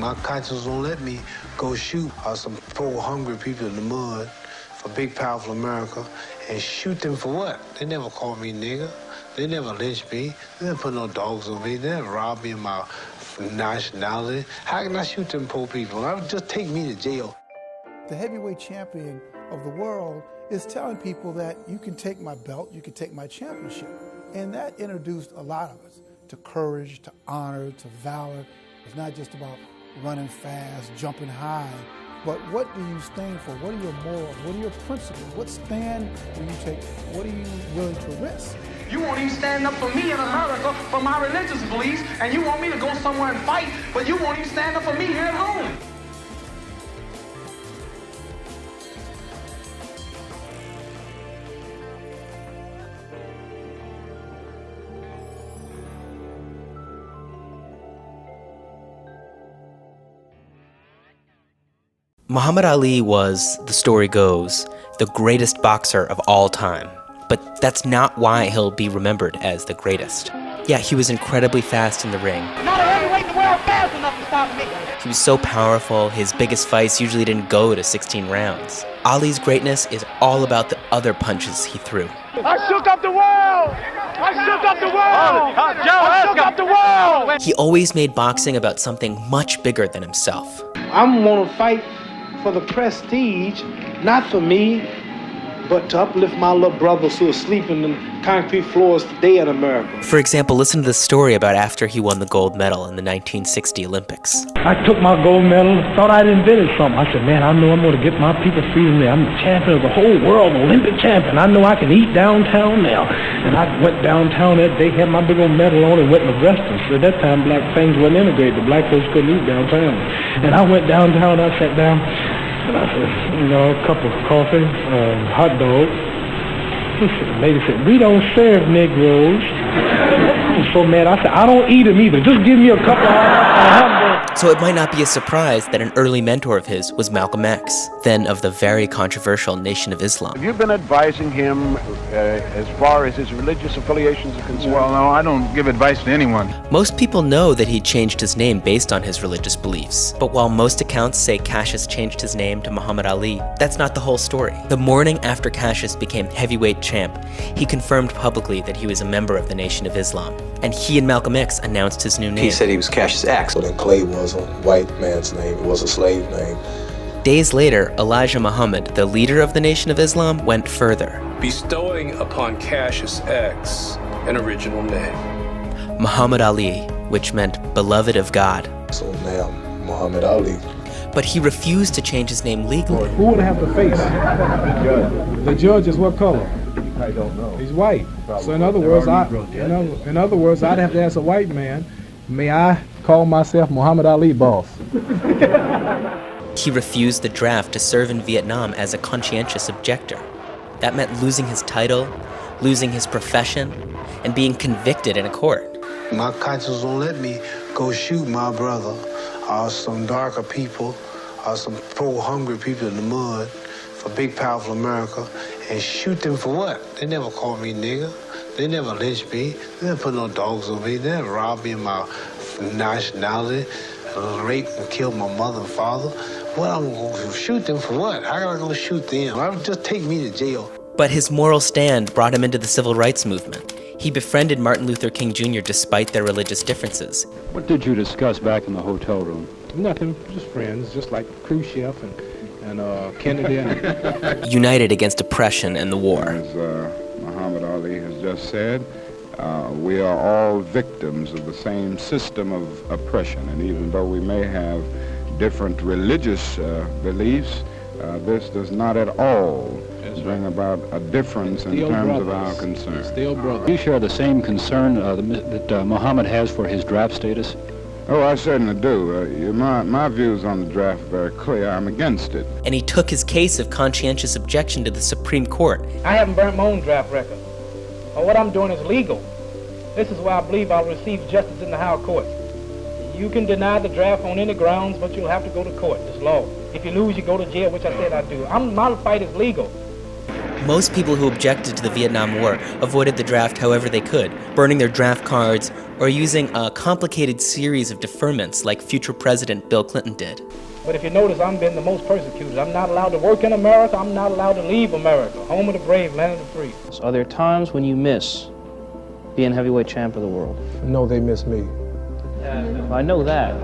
My conscience won't let me go shoot some poor, hungry people in the mud for big, powerful America and shoot them for what? They never called me nigger. They never lynched me. They never put no dogs on me. They never robbed me of my nationality. How can I shoot them poor people? Just take me to jail. The heavyweight champion of the world is telling people that you can take my belt, you can take my championship. And that introduced a lot of us to courage, to honor, to valor. It's not just about running fast, jumping high, but what do you stand for? What are your morals? What are your principles? What stand do you take? What are you willing to risk? You won't even stand up for me in America for my religious beliefs, and you want me to go somewhere and fight, but you won't even stand up for me here at home. Muhammad Ali was, the story goes, the greatest boxer of all time. But that's not why he'll be remembered as the greatest. Yeah, he was incredibly fast in the ring. Not a heavyweight in the world fast enough to stop me. He was so powerful, his biggest fights usually didn't go to 16 rounds. Ali's greatness is all about the other punches he threw. I shook up the world! I shook up the world! I shook up the world! He always made boxing about something much bigger than himself. I'm gonna fight for the prestige, not for me, but to uplift my little brothers who are sleeping in concrete floors today in America. For example, listen to the story about after he won the gold medal in the 1960 Olympics. I took my gold medal, thought I'd invented something. I said, man, I know I'm going to get my people freedom there. I'm the champion of the whole world, Olympic champion. I know I can eat downtown now. And I went downtown that day, had my big old medal on, and went in the restaurant. So at that time, black things wasn't integrated. The black folks couldn't eat downtown. And I went downtown, I sat down, and I said, a cup of coffee, hot dog. The lady said, we don't serve Negroes. I was so mad. I said, I don't eat them either. Just give me a couple of hot dogs. So it might not be a surprise that an early mentor of his was Malcolm X, then of the very controversial Nation of Islam. Have you been advising him as far as his religious affiliations are concerned? Well, no, I don't give advice to anyone. Most people know that he changed his name based on his religious beliefs. But while most accounts say Cassius changed his name to Muhammad Ali, that's not the whole story. The morning after Cassius became heavyweight champ, he confirmed publicly that he was a member of the Nation of Islam. And he and Malcolm X announced his new name. He said he was Cassius X. But then Clay was a white man's name, it was a slave name. Days later, Elijah Muhammad, the leader of the Nation of Islam, went further, bestowing upon Cassius X an original name, Muhammad Ali, which meant beloved of God. So now, Muhammad Ali. But he refused to change his name legally. Who would have to face? The judge is what color? I don't know. He's white. So in other words, I'd have to ask a white man, may I call myself Muhammad Ali boss? He refused the draft to serve in Vietnam as a conscientious objector. That meant losing his title, losing his profession, and being convicted in a court. My conscience won't let me go shoot my brother, some darker people, some poor, hungry people in the mud for big, powerful America, and shoot them for what? They never called me nigger. They never lynched me. They never put no dogs on me. They never robbed me of my nationality, raped and killed my mother and father. What, I'm going to shoot them for what? How am I going to shoot them? Just take me to jail. But his moral stand brought him into the civil rights movement. He befriended Martin Luther King Jr. despite their religious differences. What did you discuss back in the hotel room? Nothing, just friends, just like Khrushchev and Kennedy. United against oppression and the war. As Muhammad Ali has just said, we are all victims of the same system of oppression, and even though we may have different religious beliefs, this does not at all bring about a difference in terms of our concern. Still brothers. Do you share the same concern that Muhammad has for his draft status? Oh, I certainly do. My views on the draft are very clear. I'm against it. And he took his case of conscientious objection to the Supreme Court. I haven't burnt my own draft record. What I'm doing is legal. This is why I believe I'll receive justice in the higher courts. You can deny the draft on any grounds, but you'll have to go to court. It's law. If you lose, you go to jail, which I said I do. My fight is legal. Most people who objected to the Vietnam War avoided the draft however they could, burning their draft cards, or using a complicated series of deferments like future President Bill Clinton did. But if you notice, I'm been the most persecuted. I'm not allowed to work in America. I'm not allowed to leave America. Home of the brave, land of the free. So are there times when you miss being heavyweight champ of the world? No, they miss me. Well, I know that.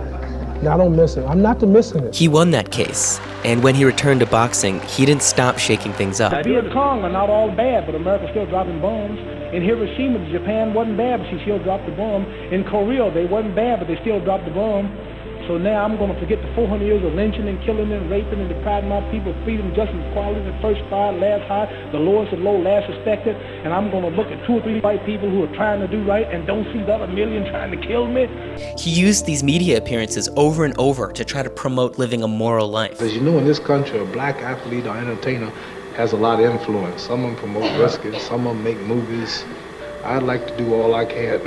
No, I don't miss it. I'm not missing it. He won that case, and when he returned to boxing, he didn't stop shaking things up. Vietcong are not all bad, but America's still dropping bombs. In Hiroshima, Japan wasn't bad, but she still dropped the bomb. In Korea, they wasn't bad, but they still dropped the bomb. So now I'm going to forget the 400 years of lynching and killing and raping and depriving my people of freedom, justice, equality, the first prize, last high, the lowest of low, last respected. And I'm going to look at 2 or 3 white people who are trying to do right and don't see the other million trying to kill me. He used these media appearances over and over to try to promote living a moral life. As you know, in this country, a black athlete or entertainer has a lot of influence. Some of them promote wrestling, some of them make movies. I'd like to do all I can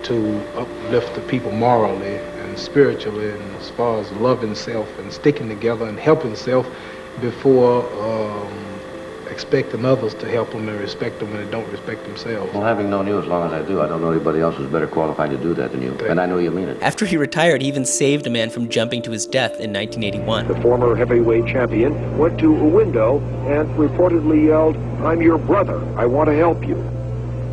to uplift the people morally and spiritually, and as far as loving self and sticking together and helping self before expecting others to help them and respect them when they don't respect themselves. Well, having known you as long as I do, I don't know anybody else who's better qualified to do that than you. And I know you mean it. After he retired, he even saved a man from jumping to his death in 1981. The former heavyweight champion went to a window and reportedly yelled, "I'm your brother. I want to help you."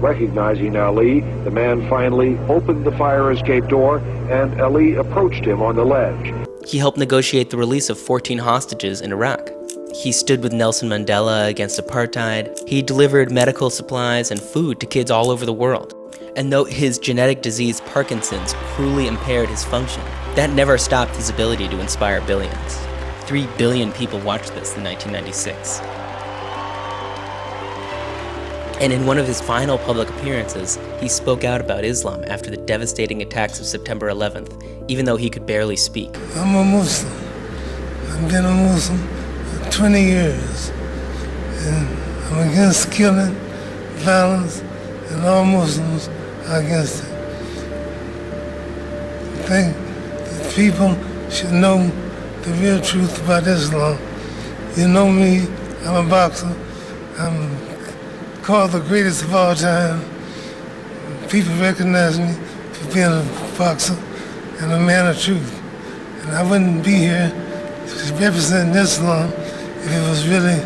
Recognizing Ali, the man finally opened the fire escape door, and Ali approached him on the ledge. He helped negotiate the release of 14 hostages in Iraq. He stood with Nelson Mandela against apartheid. He delivered medical supplies and food to kids all over the world. And though his genetic disease, Parkinson's, cruelly impaired his function, that never stopped his ability to inspire billions. 3 billion people watched this in 1996. And in one of his final public appearances, he spoke out about Islam after the devastating attacks of September 11th, even though he could barely speak. I'm a Muslim. I've been a Muslim for 20 years. And I'm against killing, violence, and all Muslims are against it. I think that people should know the real truth about Islam. You know me, I'm a boxer. I'm called the greatest of all time. People recognize me for being a boxer and a man of truth. And I wouldn't be here representing Islam if it was really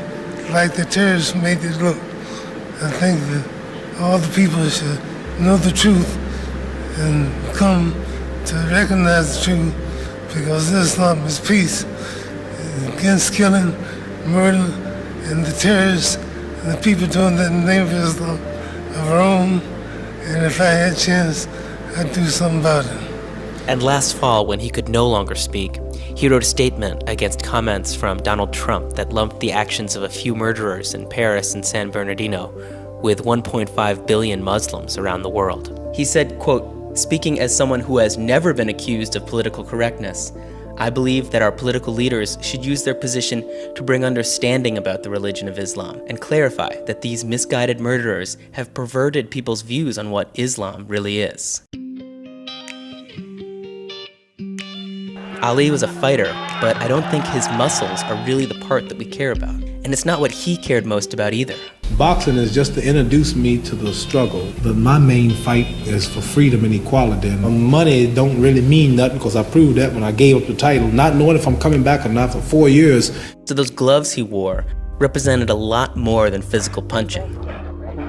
like the terrorists made it look. I think that all the people should know the truth and come to recognize the truth, because Islam is peace against killing, murder, and the terrorists and the people doing that in the name of Islam are wrong, and if I had a chance, I'd do something about it. And last fall, when he could no longer speak, he wrote a statement against comments from Donald Trump that lumped the actions of a few murderers in Paris and San Bernardino with 1.5 billion Muslims around the world. He said, quote, "Speaking as someone who has never been accused of political correctness, I believe that our political leaders should use their position to bring understanding about the religion of Islam and clarify that these misguided murderers have perverted people's views on what Islam really is." Ali was a fighter, but I don't think his muscles are really the part that we care about. And it's not what he cared most about either. Boxing is just to introduce me to the struggle, but my main fight is for freedom and equality. And money don't really mean nothing, because I proved that when I gave up the title, not knowing if I'm coming back or not for 4 years. So those gloves he wore represented a lot more than physical punching.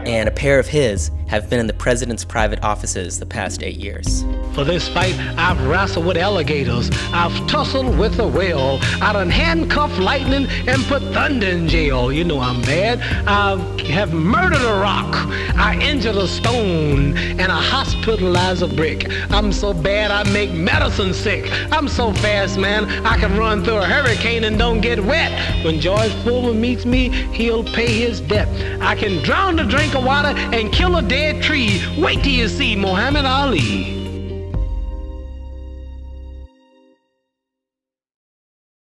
And a pair of his have been in the president's private offices the past 8 years. For this fight, I've wrestled with alligators. I've tussled with a whale. I done handcuffed lightning and put thunder in jail. You know I'm bad. I have murdered a rock. I injured a stone. And I hospitalized a brick. I'm so bad I make medicine sick. I'm so fast, man, I can run through a hurricane and don't get wet. When George Foreman meets me, he'll pay his debt. I can drown a drink of water and kill a dead tree. Wait till you see Muhammad Ali.